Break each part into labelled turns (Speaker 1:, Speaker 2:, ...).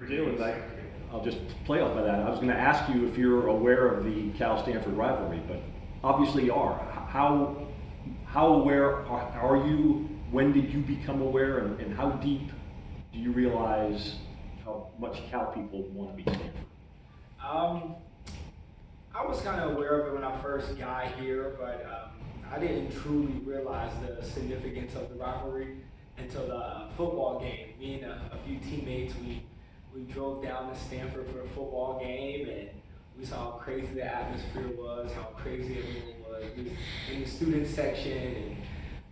Speaker 1: do, and I'll just play off of that. I was going to ask you if you're aware of the Cal-Stanford rivalry, but obviously you are. How aware are you? When did you become aware, and how deep do you realize how much Cal people want to be Stanford?
Speaker 2: I was kind of aware of it when I first got here, but I didn't truly realize the significance of the rivalry until the football game. Me and a few teammates, we drove down to Stanford for a football game, and we saw how crazy the atmosphere was, how crazy everyone was. We was in the student section, and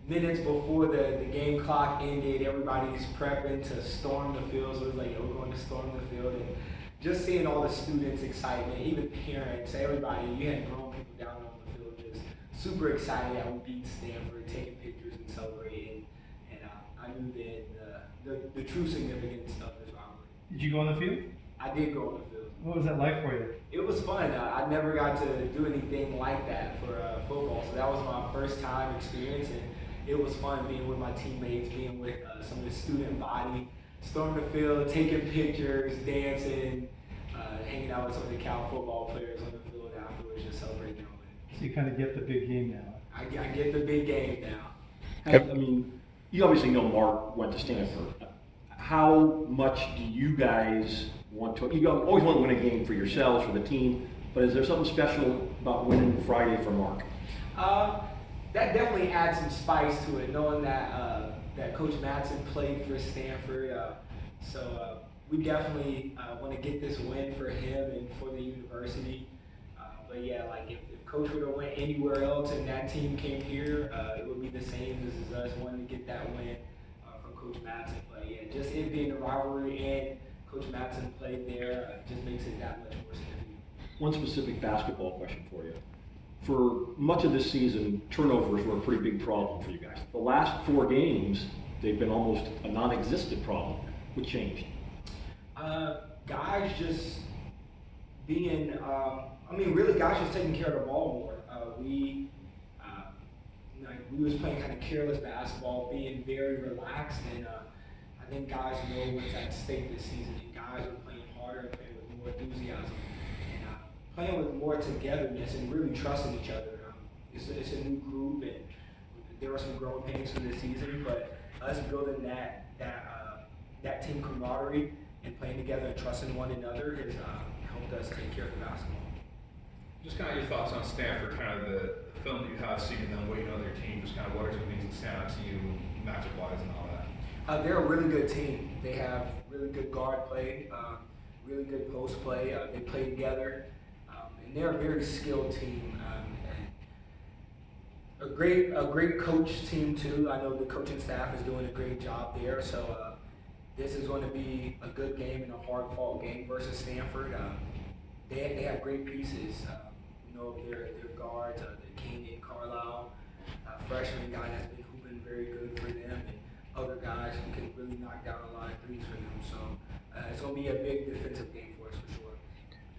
Speaker 2: minutes before the game clock ended, everybody's prepping to storm the field. So it was like, yo, we're going to storm the field. And just seeing all the students' excitement, even parents, everybody, you had grown people down on the field just super excited that we beat Stanford, taking pictures and celebrating. And I knew then the true significance of this rivalry.
Speaker 3: Did you go on the field?
Speaker 2: I did go on the field.
Speaker 3: What was that like for you?
Speaker 2: It was fun. I never got to do anything like that for football, so that was my first time experience, and it was fun being with my teammates, being with some of the student body, storming the field, taking pictures, dancing, hanging out with some of the Cal football players on the field afterwards, just celebrating their win.
Speaker 3: So you kind of get the big game now.
Speaker 2: I get the big game now.
Speaker 1: I mean, you obviously know Mark went to Stanford. How much do you guys want to? You always want to win a game for yourselves, for the team, but is there something special about winning Friday for Mark?
Speaker 2: That definitely adds some spice to it, knowing that that Coach Madsen played for Stanford. So we definitely want to get this win for him and for the university. But yeah, like if Coach would have went anywhere else and that team came here, it would be the same as us wanting to get that win from Coach Madsen. But yeah, just it being a rivalry and Coach Madsen played there just makes it that much more significant.
Speaker 1: One specific basketball question for you. For much of this season, turnovers were a pretty big problem for you guys. The last 4 games, they've been almost a non-existent problem. What changed?
Speaker 2: Guys just being, really guys just taking care of the ball more. We was playing kind of careless basketball, being very relaxed, and I think guys know what's at stake this season, and guys are playing harder and playing with more enthusiasm. Playing with more togetherness and really trusting each other. It's a new group, and there were some growing pains for this season, but us building that team camaraderie and playing together and trusting one another has helped us take care of the basketball.
Speaker 4: Just kind of your thoughts on Stanford, kind of the film that you have seen them waiting on their team, just kind of what are some things that stand out to you matchup-wise and all that?
Speaker 2: They're a really good team. They have really good guard play, really good post play. They play together. They're a very skilled team, and a great coach team too. I know the coaching staff is doing a great job there. So this is going to be a good game and a hard-fought game versus Stanford. They have great pieces. Their guards, the Kenyon Carlisle, freshman guy that's been hooping very good for them, and other guys who can really knock down a lot of threes for them. So it's going to be a big defensive game for us for sure.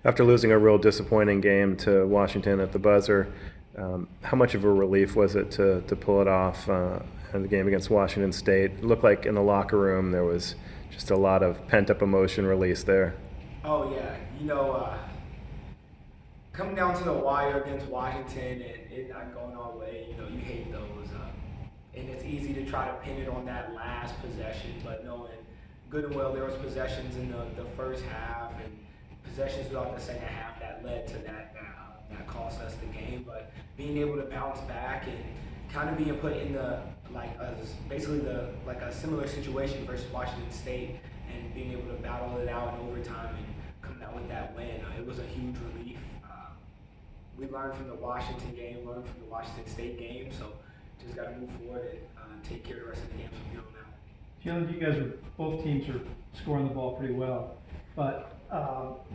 Speaker 5: After losing a real disappointing game to Washington at the buzzer, how much of a relief was it to pull it off in the game against Washington State? It looked like in the locker room there was just a lot of pent-up emotion released there.
Speaker 2: Oh yeah, coming down to the wire against Washington and it not going our way, you hate those. And it's easy to try to pin it on that last possession, but knowing good and well there was possessions in the first half and possessions throughout the second half that led to that cost us the game. But being able to bounce back and kind of being put in basically a similar situation versus Washington State and being able to battle it out in overtime and coming out with that win, it was a huge relief. We learned from the Washington game, learned from the Washington State game, so just got to move forward and take care of the rest of the games from here on out.
Speaker 3: Jalen, you guys both teams are scoring the ball pretty well, but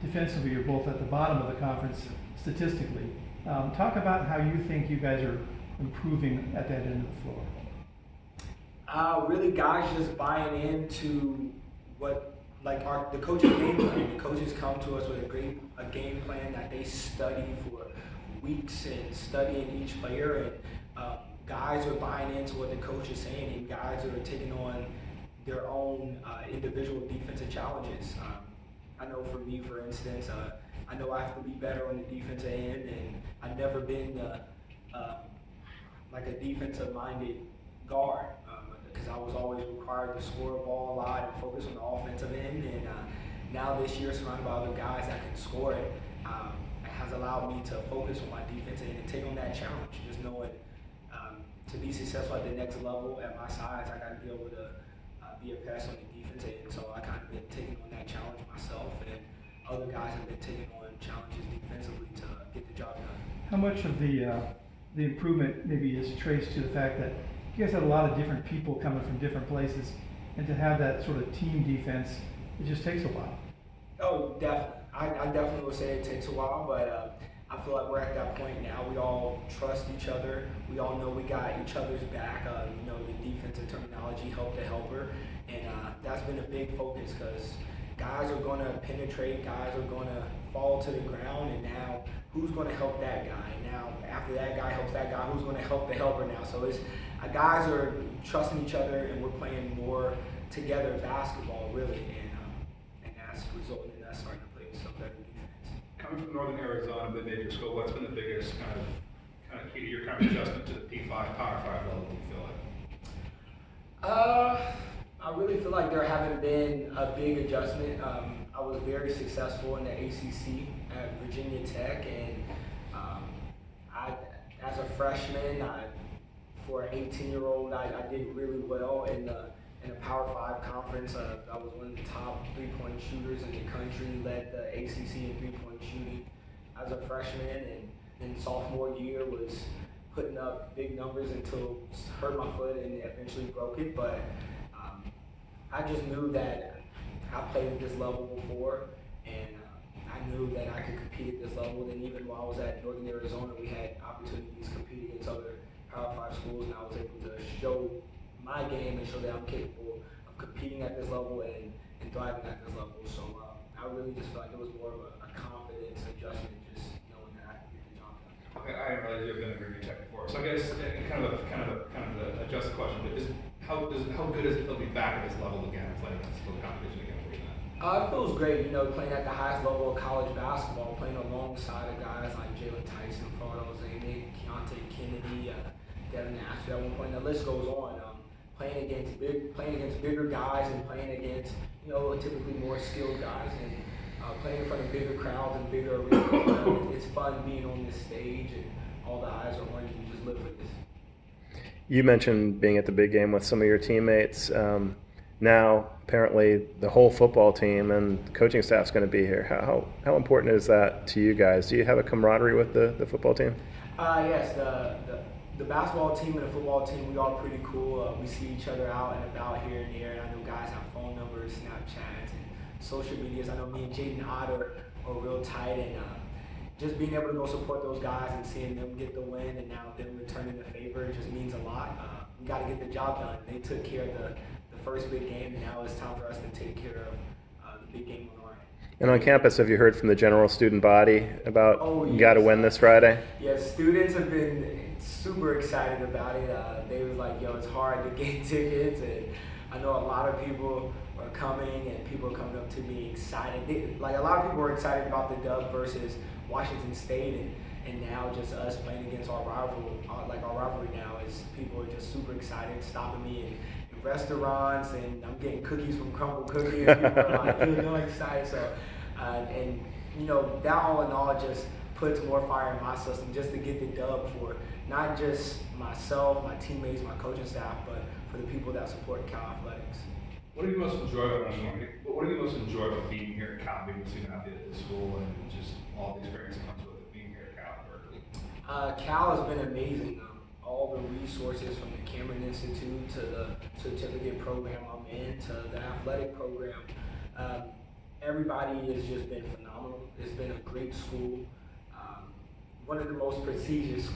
Speaker 3: defensively you're both at the bottom of the conference statistically. Talk about how you think you guys are improving at that end of the floor.
Speaker 2: Really, guys just buying into what the coach's game plan. The coaches come to us with a game plan that they study for weeks and studying each player, and guys are buying into what the coach is saying, and guys are taking on their own individual defensive challenges. I know for me, for instance, I know I have to be better on the defensive end, and I've never been like a defensive-minded guard because I was always required to score a ball a lot and focus on the offensive end. And now this year, surrounded by other guys that can score it, has allowed me to focus on my defensive end and take on that challenge. Just knowing to be successful at the next level at my size, I got to be able to be a pass on the defensive end. So I kind of been taking on that challenge myself, and other guys have been taking on challenges defensively to get the job done.
Speaker 3: How much of the improvement maybe is traced to the fact that you guys had a lot of different people coming from different places, and to have that sort of team defense, it just takes a while.
Speaker 2: Oh, definitely. I definitely would say it takes a while, but I feel like we're at that point now. We all trust each other. We all know we got each other's back. You know, the defensive terminology, help the helper, and that's been a big focus because guys are going to penetrate, guys are going to fall to the ground, and now who's going to help that guy? Now, after that guy helps that guy, who's going to help the helper now? So it's guys are trusting each other, and we're playing more together basketball, really, and that's resulting in us starting to play some better defense.
Speaker 4: Coming from Northern Arizona, mid-major school, what's been the biggest kind of key to your kind of adjustment to the P5, Power 5 level, do you feel like?
Speaker 2: I really feel like there haven't been a big adjustment. I was very successful in the ACC at Virginia Tech, and as a freshman, for an 18-year-old, I did really well in the Power 5 conference. I was one of the top three-point shooters in the country, led the ACC in three-point shooting as a freshman, and then sophomore year was putting up big numbers until hurt my foot and eventually broke it. But I just knew that I played at this level before, and I knew that I could compete at this level. And even while I was at Northern Arizona, we had opportunities to compete against other Power 5 schools, and I was able to show my game and show that I'm capable of competing at this level and thriving at this level. So I really just felt like it was more of a confidence adjustment, just knowing that I could get the job done.
Speaker 4: Okay, I didn't realize you've been in Virginia Tech before. So I guess kind of the adjust the question, but how good is it to be back at this level again, playing against the competition again for you now?
Speaker 2: It feels great, you know, playing at the highest level of college basketball, playing alongside of guys like Jalen Tyson, Farrell Zanick, Keontae Kennedy, Devin Asher at one point. The list goes on. Playing against bigger guys and playing against, you know, typically more skilled guys, and playing in front of bigger crowds and bigger arenas. It's fun being on this stage, and all the eyes are on you. You just live for this.
Speaker 5: You mentioned being at the big game with some of your teammates. Now, apparently, the whole football team and coaching staff is going to be here. How important is that to you guys? Do you have a camaraderie with the football team?
Speaker 2: Yes, the basketball team and the football team, we all pretty cool. We see each other out and about here and there. And I know guys have phone numbers, Snapchats, and social medias. I know me and Jaden Ott are real tight, and just being able to go support those guys and seeing them get the win and now them returning the favor just means a lot. We got to get the job done. They took care of the first big game, and now it's time for us to take care of the big game on our end.
Speaker 5: And on campus, have you heard from the general student body about
Speaker 2: Yes.
Speaker 5: got to win this Friday?
Speaker 2: Yes, students have been super excited about it. They was like, yo, it's hard to get tickets, and I know a lot of people are coming, and people are coming up to me excited. A lot of people are excited about the dub versus Washington State, and now just us playing against our rivalry now is people are just super excited, stopping me in restaurants, and I'm getting cookies from Crumble Cookie, and people are like, you're excited. So, and you know, that all in all just puts more fire in my system just to get the dub for not just myself, my teammates, my coaching staff, but for the people that support Cal Athletics.
Speaker 4: What do you most enjoy about being here at Cal, being a student athlete at this school, and just all the experience that comes with it, being here at Cal and Berkeley?
Speaker 2: Cal has been amazing. All the resources from the Cameron Institute to the certificate program I'm in to the athletic program. Everybody has just been phenomenal. It's been a great school. One of the most prestigious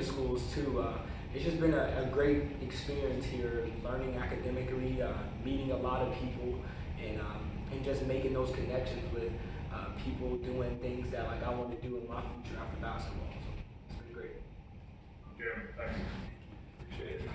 Speaker 2: schools too. It's just been a great experience here, learning academically, meeting a lot of people, and just making those connections with people doing things that I want to do in my future after basketball. So it's been great.
Speaker 4: Jeremy, thank you. Appreciate it.